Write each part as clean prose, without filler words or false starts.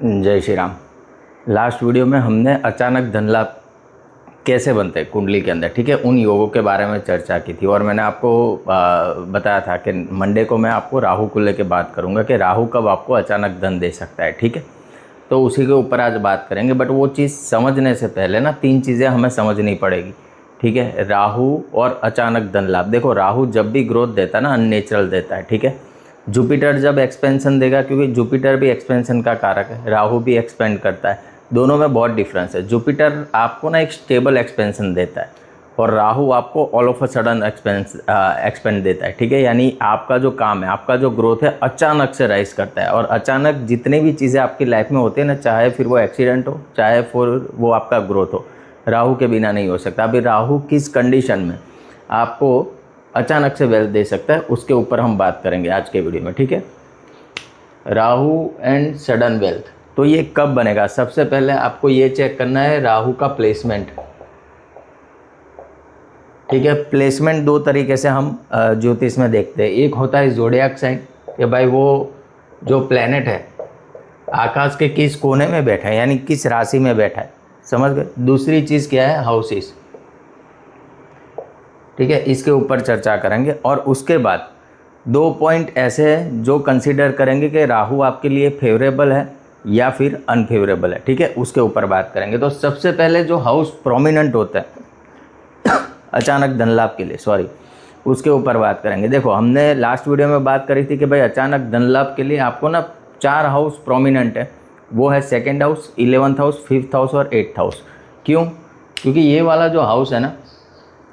जय Shri Ram. Last video में हमने अचानक धन लाभ कैसे बनते हैं कुंडली के अंदर, ठीक है, उन योगों के बारे में चर्चा की थी। और मैंने आपको बताया था कि मंडे को मैं आपको राहु को लेकर बात करूंगा कि राहु कब आपको अचानक धन दे सकता है, ठीक है। तो उसी के ऊपर आज बात करेंगे। बट वो चीज़ समझने से पहले ना 3 चीज़ें हमें समझनी पड़ेगी, ठीक है। राहु और अचानक धन लाभ। देखो, राहु जब भी ग्रोथ देता है ना, अननेचुरल देता है, ठीक है। जुपिटर जब एक्सपेंशन देगा, क्योंकि जुपिटर भी एक्सपेंशन का कारक है, राहु भी एक्सपेंड करता है, दोनों में बहुत डिफरेंस है। जुपिटर आपको ना एक स्टेबल एक्सपेंशन देता है और राहु आपको all of a sudden expand देता है, ठीक है। यानी आपका जो काम है, आपका जो ग्रोथ है, अचानक से राइज करता है। और अचानक जितनी भी चीज़ें आपकी लाइफ में होती है ना, चाहे फिर वो एक्सीडेंट हो, चाहे फिर वो आपका ग्रोथ हो, राहु के बिना नहीं हो सकता। अभी राहु किस कंडीशन में आपको अचानक से वेल्थ दे सकता है, उसके ऊपर हम बात करेंगे आज के वीडियो में, ठीक है। राहु एंड सडन वेल्थ, तो ये कब बनेगा? सबसे पहले आपको ये चेक करना है राहु का प्लेसमेंट, ठीक है। प्लेसमेंट 2 तरीके से हम ज्योतिष में देखते हैं। एक होता है ज़ोडिएक साइन, कि भाई वो जो प्लेनेट है आकाश के किस कोने में बैठा है, यानी किस राशि में बैठा है, समझ गए। दूसरी चीज़ क्या है? हाउसेस, ठीक है, इसके ऊपर चर्चा करेंगे। और उसके बाद 2 पॉइंट ऐसे हैं जो कंसीडर करेंगे कि राहु आपके लिए फेवरेबल है या फिर अनफेवरेबल है, ठीक है, उसके ऊपर बात करेंगे। तो सबसे पहले जो हाउस प्रोमिनेंट होता है अचानक धन लाभ के लिए, सॉरी, उसके ऊपर बात करेंगे। देखो, हमने लास्ट वीडियो में बात करी थी कि भाई अचानक धन लाभ के लिए आपको ना 4 हाउस प्रोमिनेंट है। वो है 2nd house, 11th house, 5th house और 8th हाउस। क्यों? क्योंकि ये वाला जो हाउस है ना,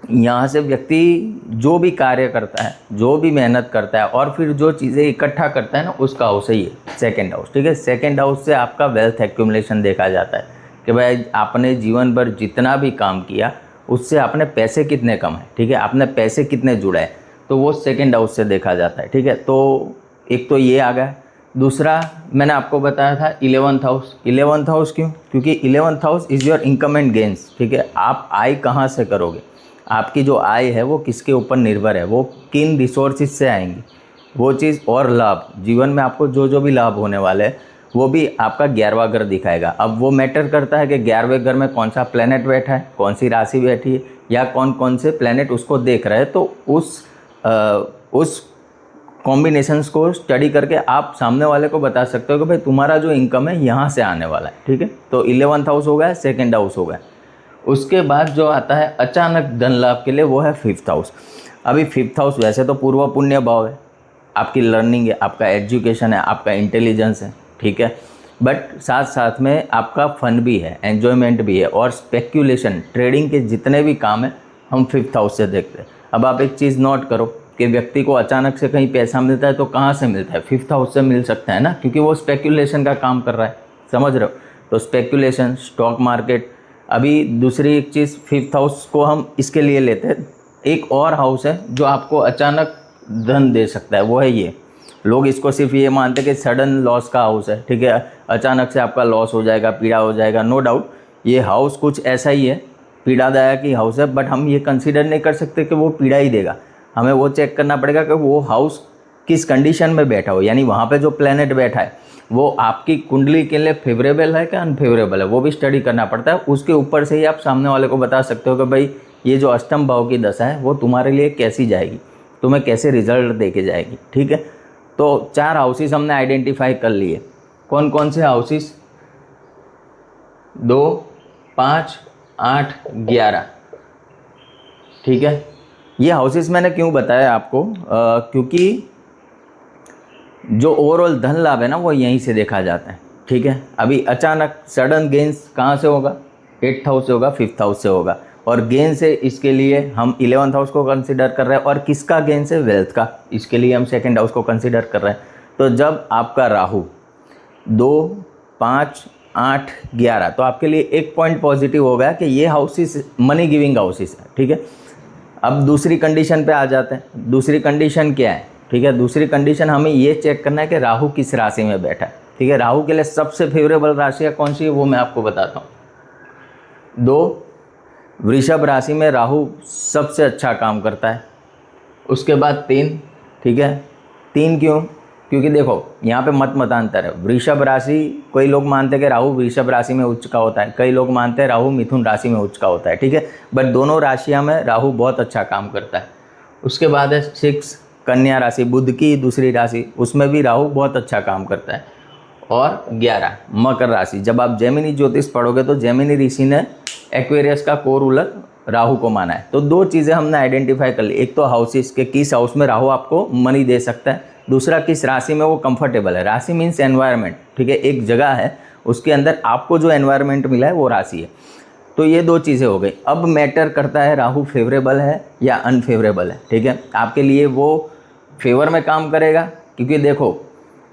यहाँ से व्यक्ति जो भी कार्य करता है, जो भी मेहनत करता है और फिर जो चीज़ें इकट्ठा करता है ना, उसका हाउस है ये 2nd हाउस, ठीक है। 2nd हाउस से आपका वेल्थ एक्यूमुलेशन देखा जाता है कि भाई आपने जीवन भर जितना भी काम किया उससे आपने पैसे कितने कमाए, ठीक है, आपने पैसे कितने जुड़ाए, तो वो 2nd हाउस से देखा जाता है, ठीक है। तो एक तो ये आ गया। दूसरा मैंने आपको बताया था 11th हाउस। 11th हाउस क्यों? क्योंकि 11th house is your income and gains, ठीक है। आप आय कहाँ से करोगे, आपकी जो आय है वो किसके ऊपर निर्भर है, वो किन रिसोर्सेज से आएंगी, वो चीज़। और लाभ, जीवन में आपको जो जो भी लाभ होने वाले हैं वो भी आपका 11वां घर दिखाएगा। अब वो मैटर करता है कि 11वें घर में कौन सा प्लेनेट बैठा है, कौन सी राशि बैठी है, या कौन कौन से प्लेनेट उसको देख रहे हैं। तो उस कॉम्बिनेशंस को स्टडी करके आप सामने वाले को बता सकते हो कि भाई तुम्हारा जो इनकम है यहाँ से आने वाला है, ठीक है। तो 11th हाउस हो गया, 2nd हाउस हो गया। उसके बाद जो आता है अचानक धन लाभ के लिए, वो है 5th हाउस। अभी 5th हाउस वैसे तो पूर्व पुण्य भाव है, आपकी लर्निंग है, आपका एजुकेशन है, आपका इंटेलिजेंस है, ठीक है। बट साथ साथ में आपका फन भी है, एन्जॉयमेंट भी है, और स्पेक्यूलेशन, ट्रेडिंग के जितने भी काम है हम 5th हाउस से देखते हैं। अब आप एक चीज़ नोट करो कि व्यक्ति को अचानक से कहीं पैसा मिलता है तो कहाँ से मिलता है? 5th हाउस से मिल सकता है ना, क्योंकि वो स्पेक्यूलेशन का काम कर रहा है, समझ रहे हो। तो स्पेक्यूलेशन, स्टॉक मार्केट। अभी दूसरी एक चीज़, 5th हाउस को हम इसके लिए लेते हैं। एक और हाउस है जो आपको अचानक धन दे सकता है, वो है ये। लोग इसको सिर्फ ये मानते हैं कि सडन लॉस का हाउस है, ठीक है, अचानक से आपका लॉस हो जाएगा, पीड़ा हो जाएगा। नो डाउट ये हाउस कुछ ऐसा ही है, पीड़ादायक ही हाउस है। बट हम ये कंसीडर नहीं कर सकते कि वो पीड़ा ही देगा। हमें वो चेक करना पड़ेगा कि वो हाउस किस कंडीशन में बैठा हो, यानी वहाँ पे जो प्लेनेट बैठा है वो आपकी कुंडली के लिए फेवरेबल है क्या अनफेवरेबल है, वो भी स्टडी करना पड़ता है। उसके ऊपर से ही आप सामने वाले को बता सकते हो कि भाई ये जो अष्टम भाव की दशा है वो तुम्हारे लिए कैसी जाएगी, तुम्हें कैसे रिजल्ट दे के जाएगी, ठीक है। तो 4 हाउसेस हमने आइडेंटिफाई कर लिए। कौन कौन से हाउसेस? 2, 5, 8, 11, ठीक है। ये हाउसेस मैंने क्यों बताया आपको? क्योंकि जो ओवरऑल धन लाभ है ना वो यहीं से देखा जाता है, ठीक है। अभी अचानक सडन गेंस कहाँ से होगा? 8th हाउस से होगा, 5th हाउस से होगा। और गेन से इसके लिए हम 11th हाउस को कंसिडर कर रहे हैं। और किसका गेन से? वेल्थ का। इसके लिए हम 2nd हाउस को कंसिडर कर रहे हैं। तो जब आपका राहु 2, 5, 8, 11, तो आपके लिए एक पॉइंट पॉजिटिव हो गया कि ये हाउसेस मनी गिविंग हाउसेस है, ठीक है। अब दूसरी कंडीशन पे आ जाते हैं। दूसरी कंडीशन क्या है? ठीक है, दूसरी कंडीशन हमें ये चेक करना है कि राहु किस राशि में बैठा है, ठीक है। राहु के लिए सबसे फेवरेबल राशि कौन सी है वो मैं आपको बताता हूँ। 2, वृषभ राशि में राहु सबसे अच्छा काम करता है। उसके बाद 3, ठीक है। 3 क्यों? क्योंकि देखो यहाँ पे मतांतर है। वृषभ राशि, कोई लोग मानते हैं कि राहु वृषभ राशि में उच्च का होता है, कई लोग मानते हैं राहु मिथुन राशि में उच्च का होता है, ठीक है। बट दोनों राशियाँ में राहु बहुत अच्छा काम करता है। उसके बाद है 6 कन्या राशि, बुध की दूसरी राशि, उसमें भी राहु बहुत अच्छा काम करता है। और 11 मकर राशि, जब आप जेमिनी ज्योतिष पढ़ोगे तो जेमिनी ऋषि ने एक्वेरियस का कोर रूलर राहु को माना है। तो 2 चीज़ें हमने आइडेंटिफाई कर ली, एक तो हाउसेस के किस हाउस में राहु आपको मनी दे सकता है, दूसरा किस राशि में वो कंफर्टेबल है। राशि मीन्स एनवायरनमेंट, ठीक है, एक जगह है उसके अंदर आपको जो एनवायरनमेंट मिला है वो राशि है। तो ये 2 चीज़ें हो गई। अब मैटर करता है राहु फेवरेबल है या अनफेवरेबल है, ठीक है। आपके लिए वो फेवर में काम करेगा, क्योंकि देखो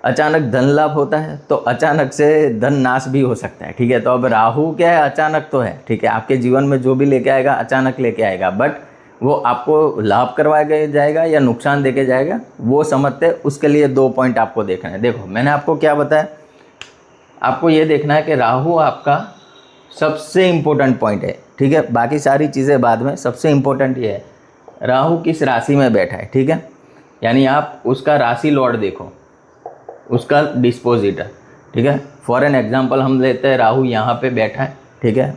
अचानक धन लाभ होता है तो अचानक से धन नाश भी हो सकता है, ठीक है। तो अब राहु क्या है, अचानक तो है, ठीक है, आपके जीवन में जो भी लेके आएगा अचानक लेके आएगा, बट वो आपको लाभ करवाया जाएगा या नुकसान देके जाएगा वो समझते, उसके लिए 2 पॉइंट आपको देखना है। देखो मैंने आपको क्या बताया, आपको ये देखना है कि राहु आपका सबसे इम्पोर्टेंट पॉइंट है, ठीक है। बाकी सारी चीज़ें बाद में, सबसे इम्पोर्टेंट ये है राहु किस राशि में बैठा है, ठीक है। यानी आप उसका राशि लॉर्ड देखो, उसका डिस्पोजिटर, ठीक है। फॉर एन एग्जाम्पल हम लेते हैं राहु यहाँ पे बैठा है, ठीक है।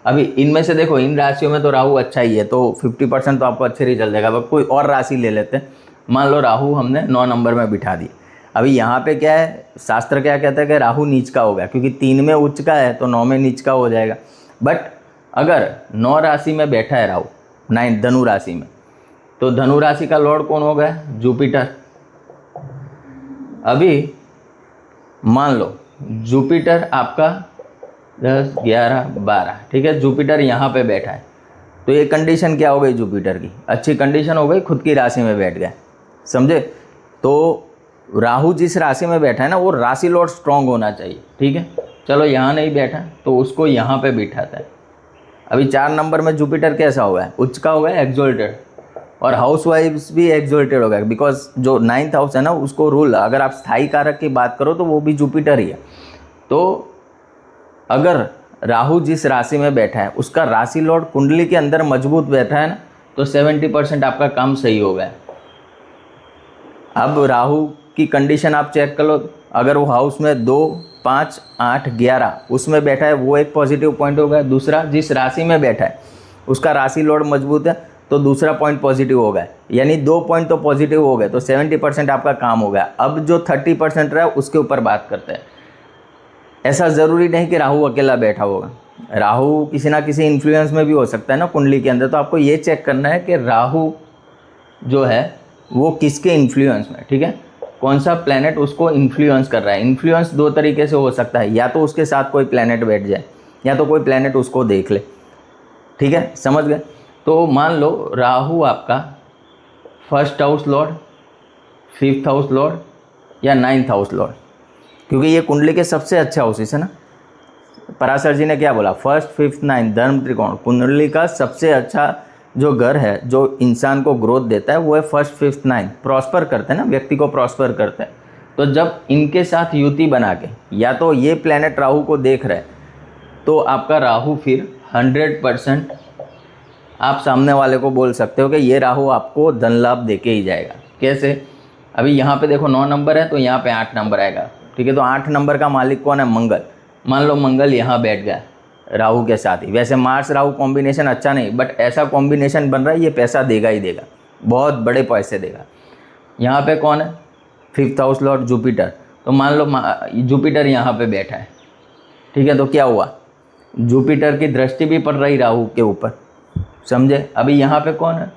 अभी इनमें से देखो, इन राशियों में तो राहु अच्छा ही है, तो 50% तो आपको अच्छे रिजल्ट देगा। अब कोई और राशि ले लेते हैं, मान लो राहु हमने 9 नंबर में बिठा दी। अभी यहाँ पे क्या है, शास्त्र क्या कहता है कि राहु नीच का होगा, क्योंकि 3 में उच्च का है तो 9 में नीच का हो जाएगा। बट अगर 9 राशि में बैठा है राहु, 9 धनु राशि में, तो धनु राशि का लॉर्ड कौन हो गया, जुपिटर। अभी मान लो जुपिटर आपका 10, 11, 12, ठीक है, जुपिटर यहाँ पे बैठा है, तो ये कंडीशन क्या हो गई जुपिटर की, अच्छी कंडीशन हो गई, खुद की राशि में बैठ गया, समझे। तो राहु जिस राशि में बैठा है ना, वो राशि लॉर्ड स्ट्रांग होना चाहिए, ठीक है। चलो यहाँ नहीं बैठा तो उसको यहाँ पे बिठाता है। अभी 4 नंबर में जुपिटर कैसा हुआ है, उच्च का हुआ है, एक्सोल्टेड, और हाउस वाइफ्स भी एक्सोल्टेड हो गया, बिकॉज जो 9th हाउस है ना उसको रूल, अगर आप स्थायी कारक की बात करो तो वो भी जुपिटर ही है। तो अगर राहु जिस राशि में बैठा है उसका राशि लॉर्ड कुंडली के अंदर मजबूत बैठा है ना, तो 70% आपका काम सही हो गया। अब राहु की कंडीशन आप चेक कर लो, अगर वो हाउस में 2, 5, 8, 11 उसमें बैठा है, वो एक पॉजिटिव पॉइंट हो गया। दूसरा, जिस राशि में बैठा है उसका राशि लॉर्ड मजबूत है, तो दूसरा पॉइंट पॉजिटिव हो गया, यानी 2 पॉइंट तो पॉजिटिव हो गए, तो 70% आपका काम हो गया। अब जो 30% रहा उसके ऊपर बात करते हैं। ऐसा ज़रूरी नहीं कि राहु अकेला बैठा होगा, राहु किसी ना किसी इन्फ्लुएंस में भी हो सकता है ना कुंडली के अंदर। तो आपको ये चेक करना है कि राहु जो है वो किसके इन्फ्लुएंस में, ठीक है, कौन सा प्लैनेट उसको इन्फ्लुएंस कर रहा है। इन्फ्लुएंस 2 तरीके से हो सकता है, या तो उसके साथ कोई प्लैनेट बैठ जाए, या तो कोई प्लैनेट उसको देख ले, ठीक है, समझ गए। तो मान लो राहु आपका 1st house Lord, 5th house Lord या 9th हाउस लॉर्ड, क्योंकि ये कुंडली के सबसे अच्छे हाउसेस है ना। पराशर जी ने क्या बोला, 1st, 5th, 9th धर्म त्रिकोण, कुंडली का सबसे अच्छा जो घर है, जो इंसान को ग्रोथ देता है, वो है 1st, 5th, 9th, प्रॉस्पर करते हैं ना, व्यक्ति को प्रॉस्पर करते हैं। तो जब इनके साथ युति बना के, या तो ये प्लैनेट राहु को देख रहे हैं, तो आपका राहु फिर 100% आप सामने वाले को बोल सकते हो कि ये राहु आपको धन लाभ देके ही जाएगा। कैसे, अभी यहाँ पे देखो 9 नंबर है, तो यहाँ पे 8 नंबर आएगा, ठीक है। तो 8 नंबर का मालिक कौन है, मंगल। मान लो मंगल यहाँ बैठ गया राहु के साथ ही। वैसे मार्स राहु कॉम्बिनेशन अच्छा नहीं, बट ऐसा कॉम्बिनेशन बन रहा है, ये पैसा देगा ही देगा, बहुत बड़े पैसे देगा। यहाँ पे कौन है, 5th हाउस लॉर्ड जुपिटर। तो मान लो जुपिटर यहाँ पे बैठा है, ठीक है। तो क्या हुआ, जुपिटर की दृष्टि भी पड़ रही राहु के ऊपर, समझे। अभी यहाँ पे कौन है,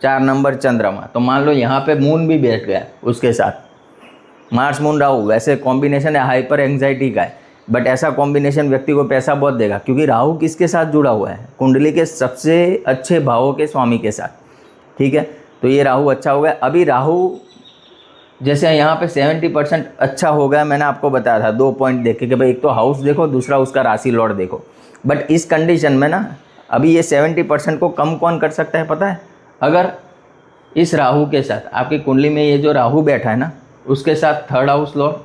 4 नंबर चंद्रमा। तो मान लो यहाँ पे मून भी बैठ गया उसके साथ, मार्स मून राहु। वैसे कॉम्बिनेशन है हाइपर एंग्जाइटी का है, बट ऐसा कॉम्बिनेशन व्यक्ति को पैसा बहुत देगा, क्योंकि राहु किसके साथ जुड़ा हुआ है, कुंडली के सबसे अच्छे भावों के स्वामी के साथ, ठीक है। तो ये राहु अच्छा हो गया। अभी राहु जैसे यहाँ पे 70% अच्छा हो गया, मैंने आपको बताया था 2 पॉइंट देखे कि भाई एक तो हाउस देखो, दूसरा उसका राशि लॉर्ड देखो। बट इस कंडीशन में ना अभी ये 70% को कम कौन कर सकता है पता है, अगर इस राहु के साथ आपकी कुंडली में ये जो राहु बैठा है ना, उसके साथ 3rd house Lord,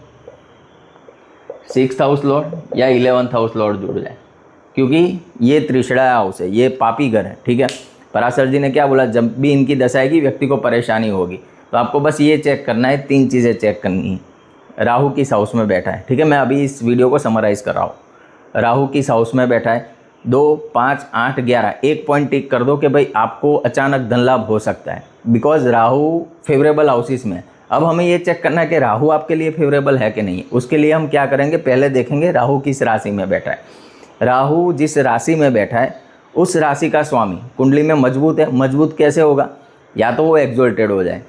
6th house Lord या 11th हाउस लॉर्ड जुड़ जाए, क्योंकि ये त्रिषणा हाउस है, ये पापी घर है, ठीक है। पराशर जी ने क्या बोला, जब भी इनकी दशा आएगी व्यक्ति को परेशानी होगी। तो आपको बस ये चेक करना है, 3 चीज़ें चेक करनी है, राहु किस हाउस में बैठा है, ठीक है। मैं अभी इस वीडियो को समराइज कर रहा हूँ। राहु किस हाउस में बैठा है, 2, 5, 8, 11, एक पॉइंट टिक कर दो कि भाई आपको अचानक धन लाभ हो सकता है, बिकॉज राहु फेवरेबल हाउसेस में। अब हमें ये चेक करना है कि राहु आपके लिए फेवरेबल है कि नहीं। उसके लिए हम क्या करेंगे, पहले देखेंगे राहु किस राशि में बैठा है। राहु जिस राशि में बैठा है उस राशि का स्वामी कुंडली में मजबूत है। मजबूत कैसे होगा, या तो वो एक्सोल्टेड हो जाए,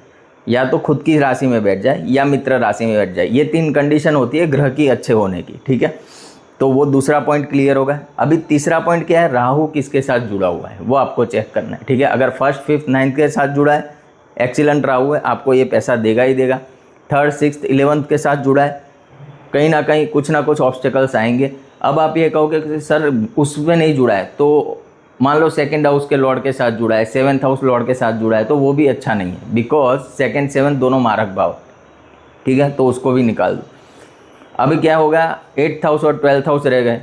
या तो खुद की राशि में बैठ जाए, या मित्र राशि में बैठ जाए। ये 3 कंडीशन होती है ग्रह की अच्छे होने की, ठीक है। तो वो दूसरा पॉइंट क्लियर होगा। अभी तीसरा पॉइंट क्या है, राहु किसके साथ जुड़ा हुआ है वो आपको चेक करना है, ठीक है। अगर 1st, 5th, 9th के साथ जुड़ा है, एक्सीलेंट राहु है, आपको ये पैसा देगा ही देगा। 3rd, 6th, 11th के साथ जुड़ा है, कहीं ना कहीं कुछ ना कुछ ऑब्स्टेकल्स आएंगे। अब आप ये कहोगे कि सर उसमें नहीं जुड़ा है, तो मान लो 2nd हाउस के लॉर्ड के साथ जुड़ा है, 7th हाउस लॉर्ड के साथ जुड़ा है, तो वो भी अच्छा नहीं है, बिकॉज 2nd, 7th दोनों मारक भाव, ठीक है, तो उसको भी निकाल दो। अभी क्या होगा, 8th हाउस और 12th हाउस रह गए,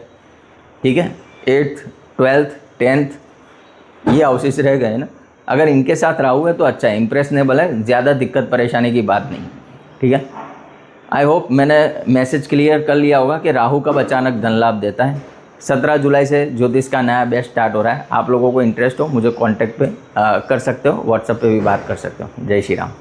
ठीक है। 8th, 12th, 10th ये हाउसेस रह गए ना। अगर इनके साथ राहु है तो अच्छा है, इंप्रेशनेबल है, ज़्यादा दिक्कत परेशानी की बात नहीं, ठीक है। आई होप मैंने मैसेज क्लियर कर लिया होगा कि राहु कब अचानक धन लाभ देता है। 17 जुलाई से ज्योतिष का नया बैच स्टार्ट हो रहा है। आप लोगों को इंटरेस्ट हो मुझे कांटेक्ट पे कर सकते हो, व्हाट्सएप पे भी बात कर सकते हो। जय श्री राम।